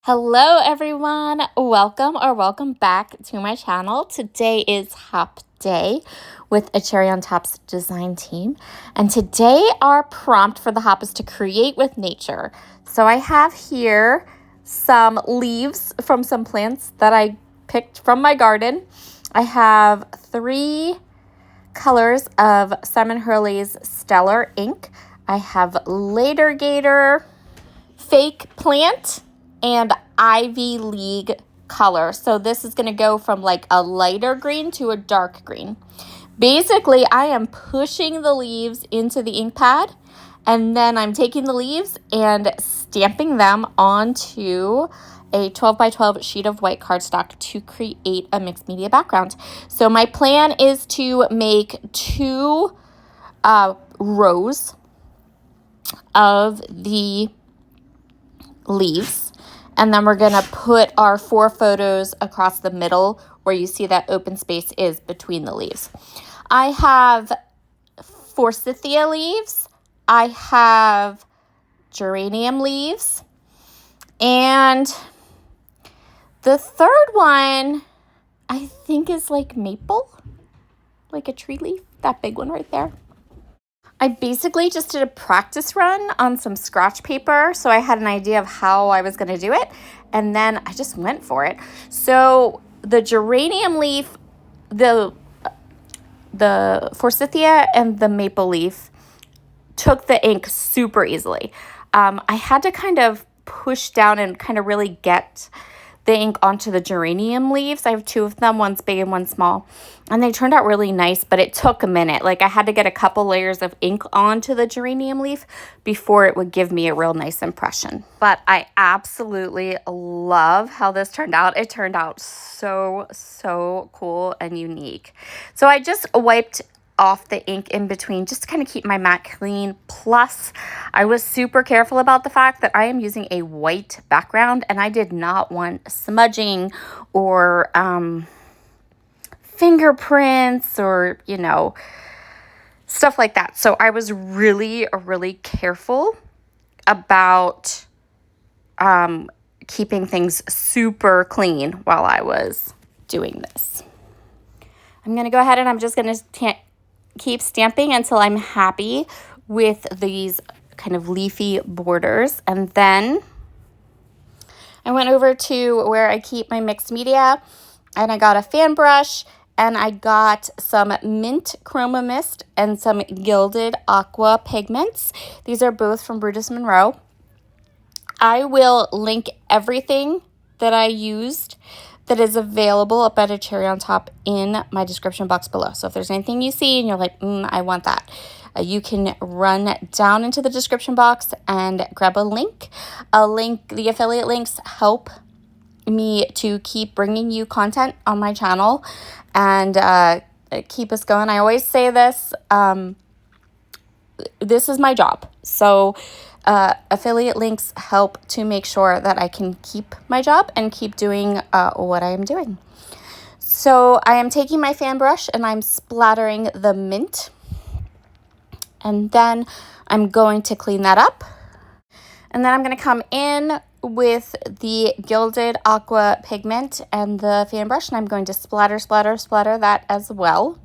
Hello everyone, welcome back to my channel. Today is Hop Day with a Cherry on Top's design team. And today our prompt for the hop is to create with nature. So I have here some leaves from some plants that I picked from my garden. I have 3 colors of Simon Hurley's Stellar ink. I have Lator Gator, Fake Plant, and Ivy League color. So this is going to go from like a lighter green to a dark green. Basically, I am pushing the leaves into the ink pad, and then I'm taking the leaves and stamping them onto a 12 by 12 sheet of white cardstock to create a mixed media background. So my plan is to make 2 rows of the leaves, and then we're gonna put our 4 photos across the middle where you see that open space is between the leaves. I have forsythia leaves, I have geranium leaves, and the third one I think is like maple, like a tree leaf, that big one right there. I basically just did a practice run on some scratch paper, so I had an idea of how I was going to do it, and then I just went for it. So the geranium leaf, the forsythia, and the maple leaf took the ink super easily. I had to kind of push down and kind of really get the ink onto the geranium leaves. I have 2 of them, one's big and one's small, and they turned out really nice, but it took a minute. Like I had to get a couple layers of ink onto the geranium leaf before it would give me a real nice impression. But I absolutely love how this turned out. It turned out so cool and unique. So I just wiped off the ink in between just to kind of keep my mat clean. Plus, I was super careful about the fact that I am using a white background, and I did not want smudging or fingerprints or, stuff like that. So I was really careful about keeping things super clean while I was doing this. I'm going to go ahead and I'm just going to keep stamping until I'm happy with these kind of leafy borders. And then I went over to where I keep my mixed media, and I got a fan brush, and I got some mint chroma mist and some gilded aqua pigments. These are both from Brutus Monroe. I will link everything that I used that is available up at a Cherry on Top in my description box below. So if there's anything you see and you're like, I want that, you can run down into the description box and grab a link. The affiliate links help me to keep bringing you content on my channel and keep us going. I always say this, this is my job. So affiliate links help to make sure that I can keep my job and keep doing what I am doing. So I am taking my fan brush and I'm splattering the mint, and then I'm going to clean that up. And then I'm going to come in with the gilded aqua pigment and the fan brush, and I'm going to splatter that as well.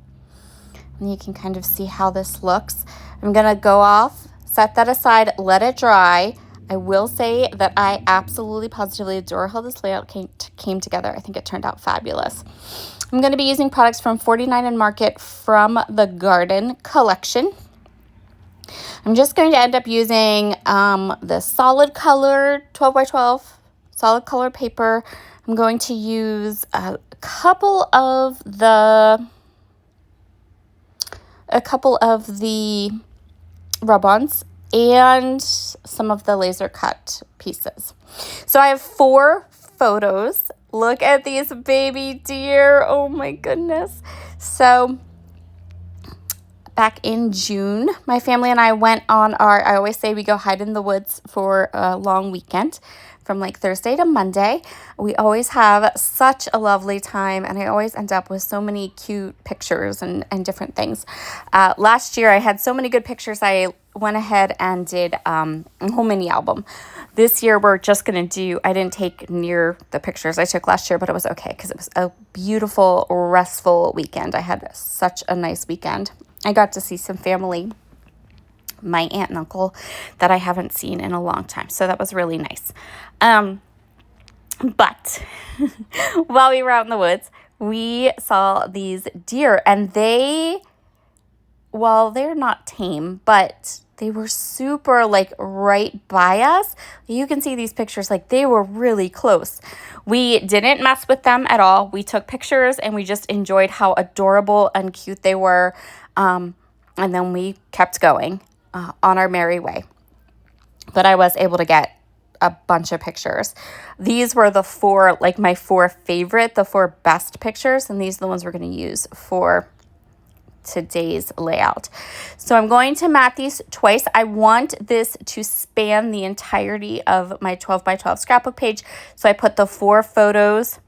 And you can kind of see how this looks. I'm going to go off, set that aside, let it dry. I will say that I absolutely positively adore how this layout came together. I think it turned out fabulous. I'm going to be using products from 49 and Market from the Garden collection. I'm just going to end up using the solid color 12 by 12 solid color paper. I'm going to use a couple of the rub-ons and some of the laser cut pieces. So I have 4 photos. Look at these baby deer. Oh my goodness. So back in June, my family and I went on I always say we go hide in the woods for a long weekend. from like Thursday to Monday. We always have such a lovely time, and I always end up with so many cute pictures and different things. Last year I had so many good pictures, I went ahead and did a whole mini album. This year we're just going to do, I didn't take near the pictures I took last year, but it was okay because it was a beautiful, restful weekend. I had such a nice weekend. I got to see some family, my aunt and uncle that I haven't seen in a long time. So that was really nice. But while we were out in the woods, we saw these deer, and well, they're not tame, but they were super like right by us. You can see these pictures, like they were really close. We didn't mess with them at all. We took pictures and we just enjoyed how adorable and cute they were. And then we kept going on our merry way. But I was able to get a bunch of pictures. These were the four, like my four favorite, the four best pictures. And these are the ones we're going to use for today's layout. So I'm going to mat these twice. I want this to span the entirety of my 12 by 12 scrapbook page. So I put the 4 photos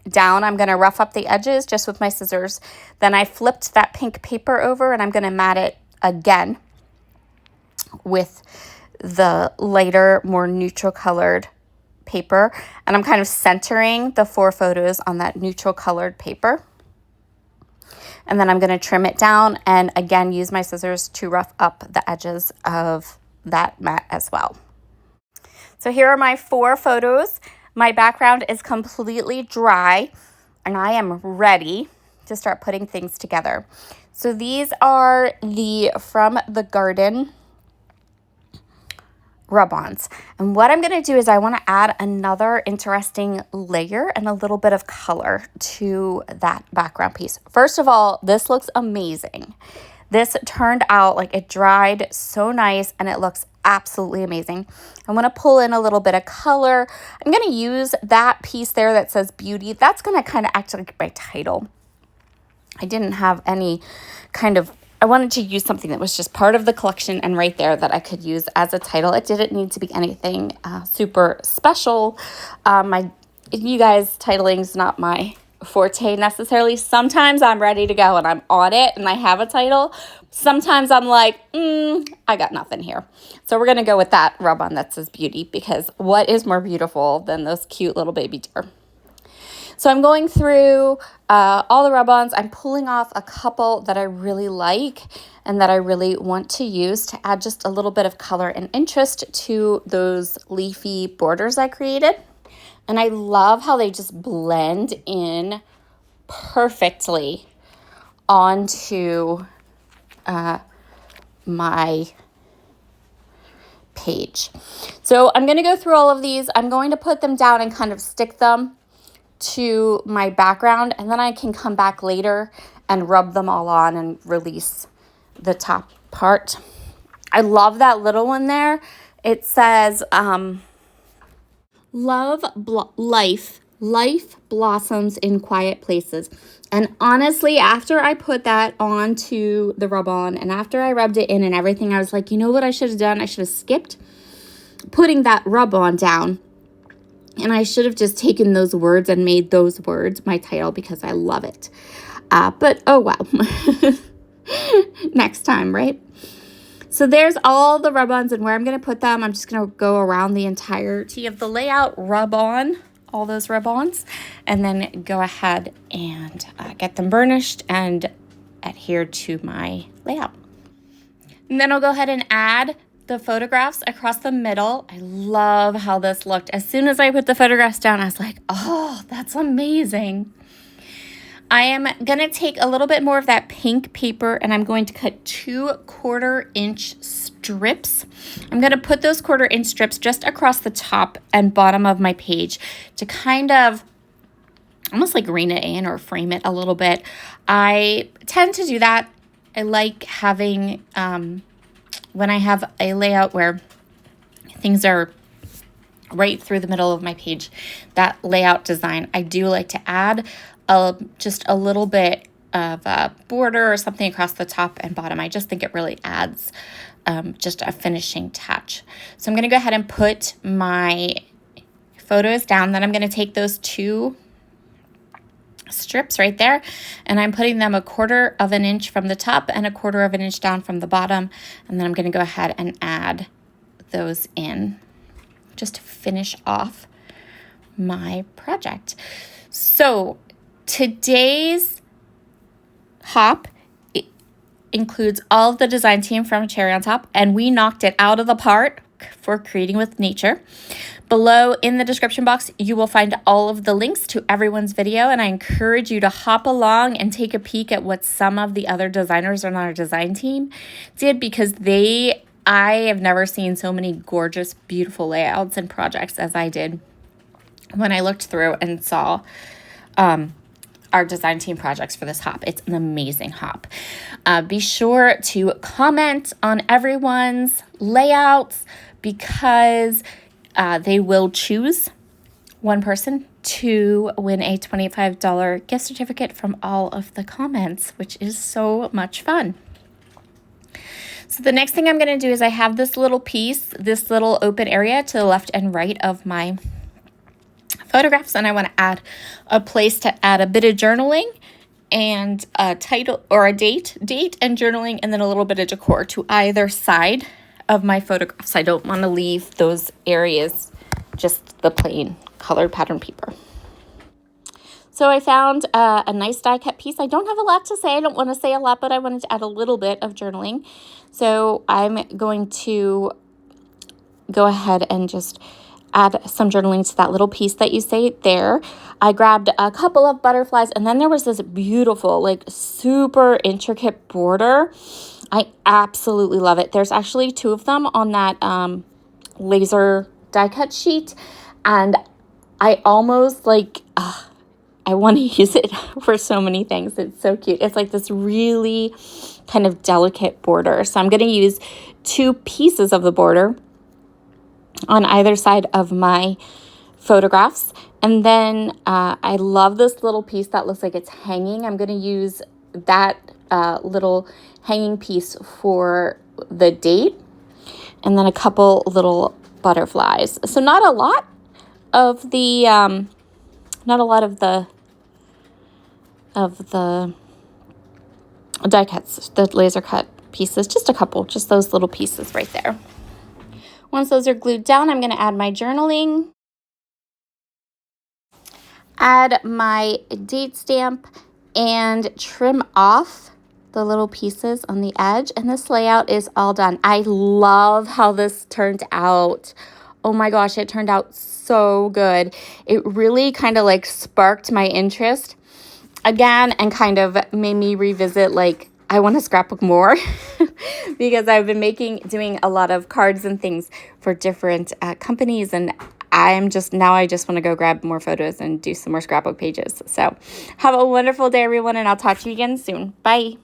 down. I'm going to rough up the edges just with my scissors. Then I flipped that pink paper over, and I'm going to mat it again with the lighter, more neutral colored paper. And I'm kind of centering the 4 photos on that neutral colored paper. And then I'm going to trim it down and again use my scissors to rough up the edges of that mat as well. So here are my 4 photos. My background is completely dry and I am ready to start putting things together. So these are the From the Garden rub-ons. And what I'm going to do is I want to add another interesting layer and a little bit of color to that background piece. First of all, this looks amazing. This turned out like it dried so nice and it looks absolutely amazing. I'm going to pull in a little bit of color. I'm going to use that piece there that says beauty. That's going to kind of act like my title. I didn't have any kind of, I wanted to use something that was just part of the collection and right there that I could use as a title. It didn't need to be anything super special. You guys, titling's not my forte necessarily. Sometimes I'm ready to go and I'm on it and I have a title. Sometimes I'm like, I got nothing here. So we're going to go with that rub-on that says beauty, because what is more beautiful than those cute little baby deer? So I'm going through all the rub-ons. I'm pulling off a couple that I really like and that I really want to use to add just a little bit of color and interest to those leafy borders I created. And I love how they just blend in perfectly onto my page. So I'm going to go through all of these. I'm going to put them down and kind of stick them to my background, and then I can come back later and rub them all on and release the top part. I love that little one there. It says, life blossoms in quiet places. And honestly, after I put that onto the rub-on and after I rubbed it in and everything, I was like, you know what I should have done? I should have skipped putting that rub-on down. And I should have just taken those words and made those words my title, because I love it. But oh well. Next time, right? So there's all the rub-ons and where I'm going to put them. I'm just going to go around the entirety of the layout, rub on all those rub-ons, and then go ahead and get them burnished and adhere to my layout. And then I'll go ahead and add the photographs across the middle. I love how this looked. As soon as I put the photographs down, I was like, oh, that's amazing. I am going to take a little bit more of that pink paper and I'm going to cut 2 1/4-inch strips. I'm going to put those 1/4-inch strips just across the top and bottom of my page to kind of almost like rein it in or frame it a little bit. I tend to do that. I like having, when I have a layout where things are right through the middle of my page, that layout design, I do like to add just a little bit of a border or something across the top and bottom. I just think it really adds just a finishing touch. So I'm going to go ahead and put my photos down. Then I'm going to take those 2 strips right there, and I'm putting them 1/4 of an inch from the top and 1/4 of an inch down from the bottom. And then I'm going to go ahead and add those in just to finish off my project. So today's hop includes all of the design team from Cherry on Top, and we knocked it out of the park for Creating with Nature. Below in the description box, you will find all of the links to everyone's video, and I encourage you to hop along and take a peek at what some of the other designers on our design team did, because I have never seen so many gorgeous, beautiful layouts and projects as I did when I looked through and saw our design team projects for this hop. It's an amazing hop. Be sure to comment on everyone's layouts, because they will choose one person to win a $25 gift certificate from all of the comments, which is so much fun. So the next thing I'm going to do is I have this little piece, this little open area to the left and right of my photographs, and I want to add a place to add a bit of journaling and a title or a date and journaling, and then a little bit of decor to either side of my photographs. I don't want to leave those areas just the plain colored pattern paper. So I found a nice die cut piece. I don't have a lot to say. I don't want to say a lot, but I wanted to add a little bit of journaling. So I'm going to go ahead and just add some journaling to that little piece that you see there. I grabbed a couple of butterflies, and then there was this beautiful, like super intricate border. I absolutely love it. There's actually 2 of them on that laser die cut sheet, and I almost like, I want to use it for so many things. It's so cute. It's like this really kind of delicate border. So I'm going to use 2 pieces of the border on either side of my photographs. And then I love this little piece that looks like it's hanging. I'm going to use that little hanging piece for the date, and then a couple little butterflies. So not a lot of the die cuts, the laser cut pieces, just a couple, just those little pieces right there. Once those are glued down, I'm going to add my journaling, add my date stamp, and trim off the little pieces on the edge. And this layout is all done. I love how this turned out. Oh my gosh, it turned out so good. It really kind of like sparked my interest again and kind of made me revisit, like, I want to scrapbook more because I've been doing a lot of cards and things for different companies, and I just want to go grab more photos and do some more scrapbook pages. So have a wonderful day, everyone, and I'll talk to you again soon. Bye.